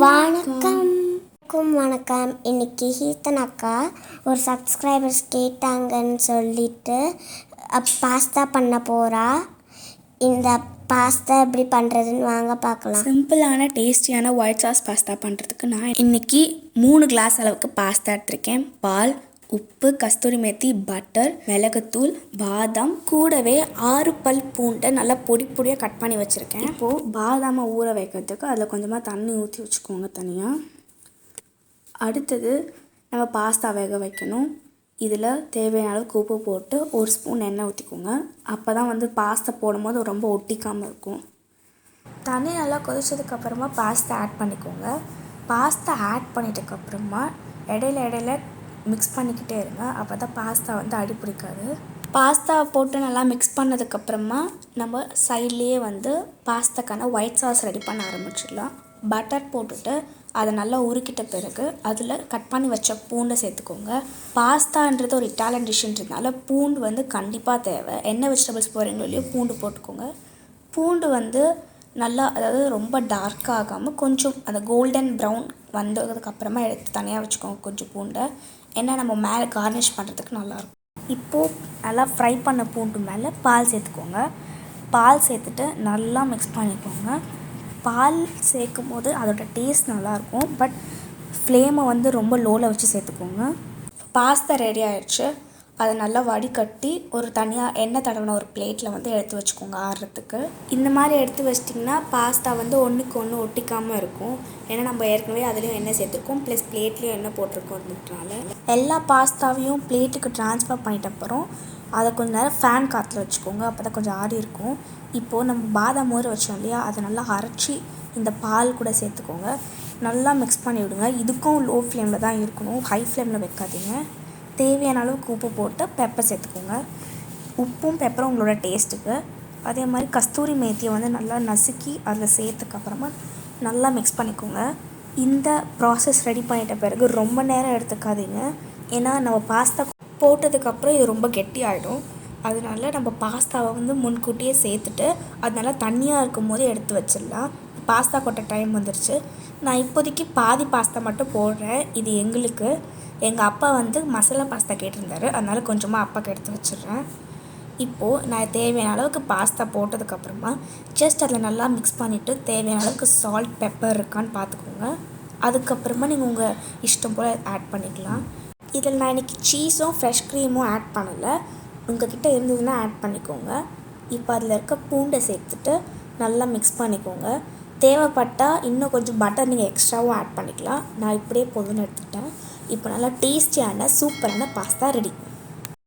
வணக்கம். இன்னைக்கு ஹீத்தன் அக்கா ஒரு சப்ஸ்கிரைபர்ஸ் கேட்டாங்கன்னு சொல்லிட்டு பாஸ்தா பண்ண போகிறா. இந்த பாஸ்தா எப்படி பண்ணுறதுன்னு வாங்க பார்க்கலாம். சிம்பிளான டேஸ்டியான ஒயிட் சாஸ் பாஸ்தா பண்ணுறதுக்கு நான் இன்றைக்கி 3 கிளாஸ் அளவுக்கு பாஸ்தா எடுத்திருக்கேன். பால், உப்பு, கஸ்தூரி மேத்தி, பட்டர், மிளகுத்தூள், பாதாம், கூடவே 6 பல் பூண்டை நல்லா பொடியாக கட் பண்ணி வச்சுருக்கேன். இப்போது பாதாமை ஊற வைக்கிறதுக்கு அதில் கொஞ்சமாக தண்ணி ஊற்றி வச்சுக்கோங்க தனியாக. அடுத்தது நம்ம பாஸ்தா வேக வைக்கணும். இதில் தேவையான அளவுக்கு உப்பு போட்டு 1 ஸ்பூன் எண்ணெய் ஊற்றிக்கோங்க. அப்போ தான் பாஸ்தா போடும்போது ரொம்ப ஒட்டிக்காமல் இருக்கும். தண்ணி நல்லா கொதிச்சதுக்கப்புறமா பாஸ்தா ஆட் பண்ணிக்கோங்க. பாஸ்தா ஆட் பண்ணிட்டதுக்கப்புறமா இடையில மிக்ஸ் பண்ணிக்கிட்டே இருங்க. அப்போ தான் பாஸ்தா அடி பிடிக்காது. பாஸ்தாவை போட்டு நல்லா மிக்ஸ் பண்ணதுக்கப்புறமா நம்ம சைட்லேயே பாஸ்தாக்கான ஒயிட் சாஸ் ரெடி பண்ண ஆரம்பிச்சிடலாம். பட்டர் போட்டுட்டு அதை நல்லா உருக்கிட்ட பிறகு அதில் கட் பண்ணி வச்ச பூண்டை சேர்த்துக்கோங்க. பாஸ்தான்றது ஒரு இட்டாலியன் டிஷ்ன்றதுனால பூண்டு கண்டிப்பாக தேவை. என்ன வெஜிடபிள்ஸ் போடுறீங்களோ இல்லையோ பூண்டு போட்டுக்கோங்க. பூண்டு நல்லா, அதாவது ரொம்ப டார்க்காக ஆகாமல் கொஞ்சம் அந்த கோல்டன் ப்ரௌன் வந்ததுக்கப்புறமா எடுத்து தனியாக வச்சுக்கோங்க கொஞ்சம் பூண்டை. ஏன்னா நம்ம மேலே கார்னிஷ் பண்ணுறதுக்கு நல்லாயிருக்கும். இப்போது நல்லா ஃப்ரை பண்ண பூண்டு மேலே பால் சேர்த்துக்கோங்க. பால் சேர்த்துட்டு நல்லா மிக்ஸ் பண்ணிக்கோங்க. பால் சேர்க்கும் போது அதோட டேஸ்ட் நல்லாயிருக்கும். பட் ஃப்ளேமை ரொம்ப லோவில் வச்சு சேர்த்துக்கோங்க. பாஸ்தா ரெடி ஆகிடுச்சு. அதை நல்லா வடிகட்டி ஒரு தனியாக எண்ணெய் தடவின ஒரு பிளேட்டில் எடுத்து வச்சுக்கோங்க ஆறுறதுக்கு. இந்த மாதிரி எடுத்து வச்சிட்டிங்கன்னா பாஸ்தா ஒன்றுக்கு ஒன்று ஒட்டிக்காமல் இருக்கும். ஏன்னா நம்ம ஏற்கனவே அதுலேயும் எண்ணெய் சேர்த்துருக்கோம், ப்ளஸ் பிளேட்லேயும் எண்ணெய் போட்டிருக்கோன்றதுனால. எல்லா பாஸ்தாவையும் பிளேட்டுக்கு ட்ரான்ஸ்ஃபர் பண்ணிட்ட அப்புறம் அதை கொஞ்சம் நேரம் ஃபேன் காற்றுல வச்சுக்கோங்க. அப்போ தான் கொஞ்சம் ஆறி இருக்கும். இப்போது நம்ம பாதாம் ஊற வச்சோம் இல்லையா, அதை நல்லா அரைச்சி இந்த பால் கூட சேர்த்துக்கோங்க. நல்லா மிக்ஸ் பண்ணி விடுங்க. இதுக்கும் லோ ஃப்ளேமில் தான் இருக்கணும், ஹை ஃப்ளேமில் வைக்காதீங்க. தேவையான அளவுக்கு உப்பு போட்டு பெப்பர் சேர்த்துக்கோங்க. உப்பும் பெப்பரும் உங்களோட டேஸ்ட்டுக்கு. அதே மாதிரி கஸ்தூரி மேத்தியை நல்லா நசுக்கி அதில் சேர்த்துக்கப்புறமா நல்லா மிக்ஸ் பண்ணிக்கோங்க. இந்த ப்ராசஸ் ரெடி பண்ணிட்ட பிறகு ரொம்ப நேரம் எடுத்துக்காதீங்க. ஏன்னா நம்ம பாஸ்தா போட்டதுக்கப்புறம் இது ரொம்ப கெட்டி ஆகிடும். அதனால நம்ம பாஸ்தாவை முன்கூட்டியே சேர்த்துட்டு அது நல்லா தண்ணியாக இருக்கும் போதே எடுத்து வச்சிடலாம். பாஸ்தா கொட்ட டைம் வந்துடுச்சு. நான் இப்போதைக்கு பாதி பாஸ்தா மட்டும் போடுறேன். இது எங்கள் அப்பா மசாலா பாஸ்தா கேட்டிருந்தாரு, அதனால் கொஞ்சமாக அப்பாவுக்கு எடுத்து வச்சிடுறேன். இப்போது நான் தேவையான அளவுக்கு பாஸ்தா போட்டதுக்கப்புறமா ஜஸ்ட் அதில் நல்லா மிக்ஸ் பண்ணிவிட்டு தேவையான அளவுக்கு சால்ட், பெப்பர் இருக்கான்னு பார்த்துக்கோங்க. அதுக்கப்புறமா நீங்கள் உங்கள் இஷ்டம் போல் ஆட் பண்ணிக்கலாம். இதில் நான் இன்றைக்கி சீஸும் ஃப்ரெஷ் க்ரீமும் ஆட் பண்ணலை. உங்கள்கிட்ட இருந்ததுன்னா ஆட் பண்ணிக்கோங்க. இப்போ அதில் இருக்க பூண்டை சேர்த்துட்டு நல்லா மிக்ஸ் பண்ணிக்கோங்க. தேவைப்பட்டால் இன்னும் கொஞ்சம் பட்டர் நீங்கள் எக்ஸ்ட்ராவும் ஆட் பண்ணிக்கலாம். நான் இப்படியே போதும்னு எடுத்துக்கிட்டேன். இப்போ நல்லா டேஸ்டியான சூப்பரான பாஸ்தா ரெடி.